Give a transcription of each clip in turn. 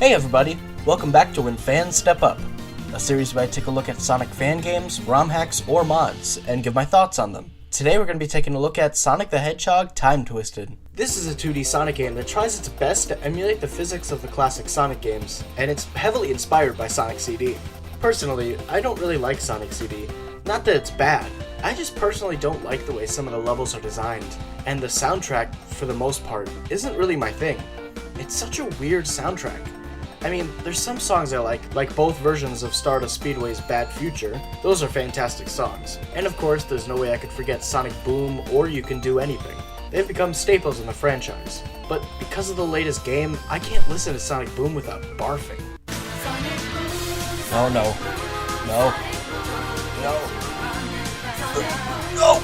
Hey everybody, welcome back to When Fans Step Up, a series where I take a look at Sonic fan games, ROM hacks, or mods, and give my thoughts on them. Today we're going to be taking a look at Sonic the Hedgehog Time Twisted. This is a 2D Sonic game that tries its best to emulate the physics of the classic Sonic games, and it's heavily inspired by Sonic CD. Personally, I don't really like Sonic CD. Not that it's bad, I just personally don't like the way some of the levels are designed, and the soundtrack, for the most part, isn't really my thing. It's such a weird soundtrack. I mean, there's some songs I like both versions of Stardust Speedway's Bad Future. Those are fantastic songs. And of course, there's no way I could forget Sonic Boom or You Can Do Anything. They've become staples in the franchise. But because of the latest game, I can't listen to Sonic Boom without barfing. Oh no. No. No. No!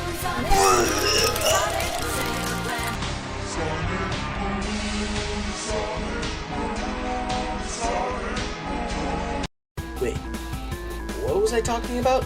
Wait, what was I talking about?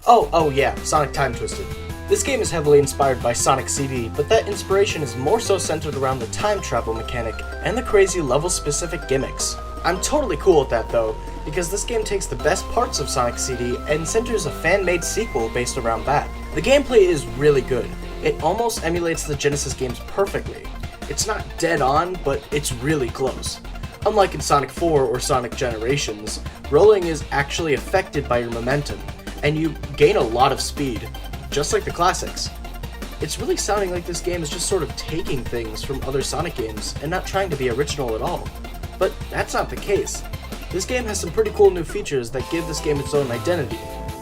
Oh yeah, Sonic Time Twisted. This game is heavily inspired by Sonic CD, but that inspiration is more so centered around the time travel mechanic and the crazy level-specific gimmicks. I'm totally cool with that though, because this game takes the best parts of Sonic CD and centers a fan-made sequel based around that. The gameplay is really good. It almost emulates the Genesis games perfectly. It's not dead on, but it's really close. Unlike in Sonic 4 or Sonic Generations, rolling is actually affected by your momentum, and you gain a lot of speed, just like the classics. It's really sounding like this game is just sort of taking things from other Sonic games and not trying to be original at all. But that's not the case. This game has some pretty cool new features that give this game its own identity.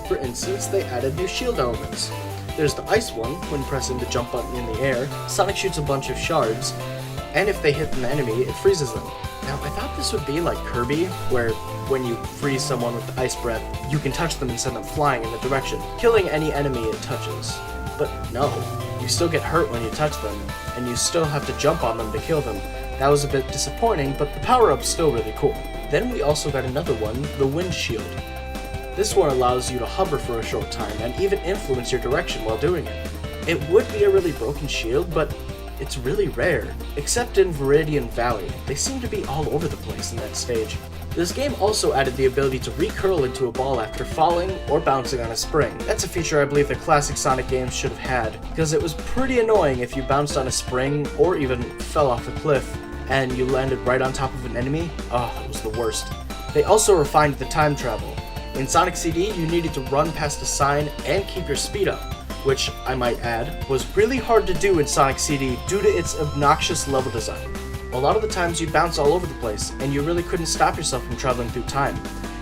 For instance, they added new shield elements. There's the ice one. When pressing the jump button in the air, Sonic shoots a bunch of shards, and if they hit an enemy, it freezes them. Now, I thought this would be like Kirby, where when you freeze someone with the ice breath, you can touch them and send them flying in the direction, killing any enemy it touches. But no, you still get hurt when you touch them, and you still have to jump on them to kill them. That was a bit disappointing, but the power-up's still really cool. Then we also got another one, the wind shield. This one allows you to hover for a short time, and even influence your direction while doing it. It would be a really broken shield, but it's really rare, except in Viridian Valley. They seem to be all over the place in that stage. This game also added the ability to recurl into a ball after falling or bouncing on a spring. That's a feature I believe the classic Sonic games should have had, because it was pretty annoying if you bounced on a spring or even fell off a cliff and you landed right on top of an enemy. Oh, it was the worst. They also refined the time travel. In Sonic CD, you needed to run past a sign and keep your speed up, which, I might add, was really hard to do in Sonic CD due to its obnoxious level design. A lot of the times you bounce all over the place, and you really couldn't stop yourself from traveling through time.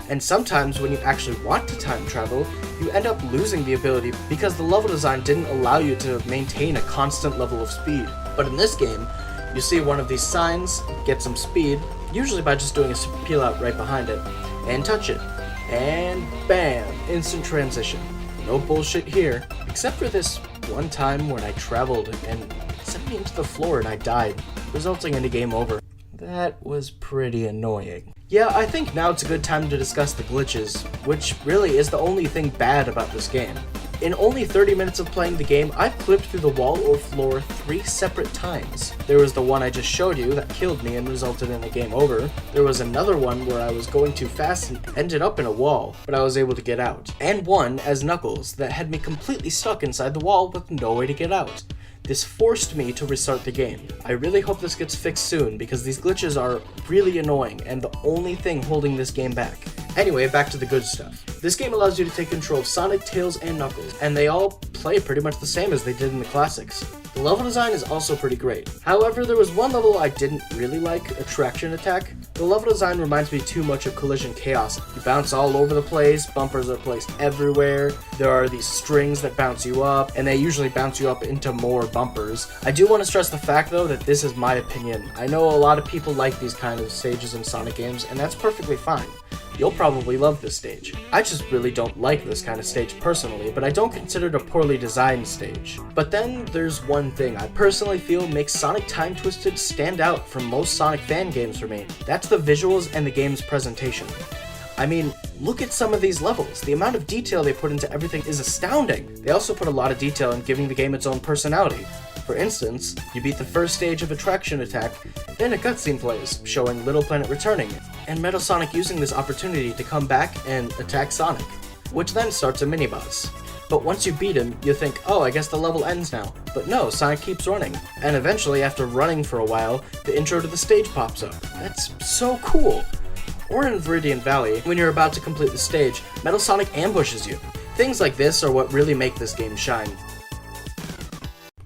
And sometimes when you actually want to time travel, you end up losing the ability because the level design didn't allow you to maintain a constant level of speed. But in this game, you see one of these signs, get some speed, usually by just doing a peel out right behind it, and touch it. And bam, instant transition. No bullshit here, except for this one time when I traveled and it sent me into the floor and I died, resulting in a game over. That was pretty annoying. Yeah, I think now it's a good time to discuss the glitches, which really is the only thing bad about this game. In only 30 minutes of playing the game, I've clipped through the wall or floor 3 separate times. There was the one I just showed you that killed me and resulted in a game over. There was another one where I was going too fast and ended up in a wall, but I was able to get out. And one, as Knuckles, that had me completely stuck inside the wall with no way to get out. This forced me to restart the game. I really hope this gets fixed soon because these glitches are really annoying and the only thing holding this game back. Anyway, back to the good stuff. This game allows you to take control of Sonic, Tails, and Knuckles, and they all play pretty much the same as they did in the classics. The level design is also pretty great. However, there was one level I didn't really like, Attraction Attack. The level design reminds me too much of Collision Chaos. You bounce all over the place, bumpers are placed everywhere, there are these strings that bounce you up, and they usually bounce you up into more bumpers. I do want to stress the fact though that this is my opinion. I know a lot of people like these kind of stages in Sonic games, and that's perfectly fine. You'll probably love this stage. I just really don't like this kind of stage personally, but I don't consider it a poorly designed stage. But then there's one thing I personally feel makes Sonic Time Twisted stand out from most Sonic fan games for me. That's the visuals and the game's presentation. I mean, look at some of these levels. The amount of detail they put into everything is astounding. They also put a lot of detail in giving the game its own personality. For instance, you beat the first stage of Attraction Attack, then a cutscene plays, showing Little Planet returning, and Metal Sonic using this opportunity to come back and attack Sonic, which then starts a mini-boss. But once you beat him, you think, oh, I guess the level ends now. But no, Sonic keeps running. And eventually, after running for a while, the intro to the stage pops up. That's so cool! Or in Viridian Valley, when you're about to complete the stage, Metal Sonic ambushes you. Things like this are what really make this game shine.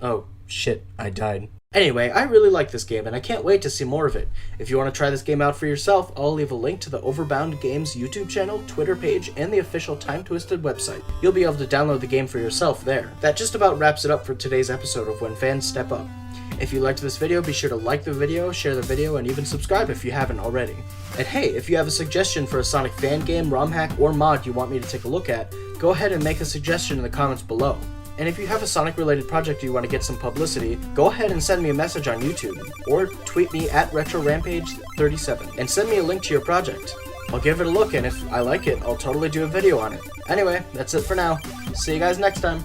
Oh, shit, I died. Anyway, I really like this game, and I can't wait to see more of it. If you want to try this game out for yourself, I'll leave a link to the Overbound Games YouTube channel, Twitter page, and the official Time Twisted website. You'll be able to download the game for yourself there. That just about wraps it up for today's episode of When Fans Step Up. If you liked this video, be sure to like the video, share the video, and even subscribe if you haven't already. And hey, if you have a suggestion for a Sonic Fangame, ROM hack, or mod you want me to take a look at, go ahead and make a suggestion in the comments below. And if you have a Sonic-related project you want to get some publicity, go ahead and send me a message on YouTube, or tweet me at Retrorampage37, and send me a link to your project. I'll give it a look, and if I like it, I'll totally do a video on it. Anyway, that's it for now. See you guys next time.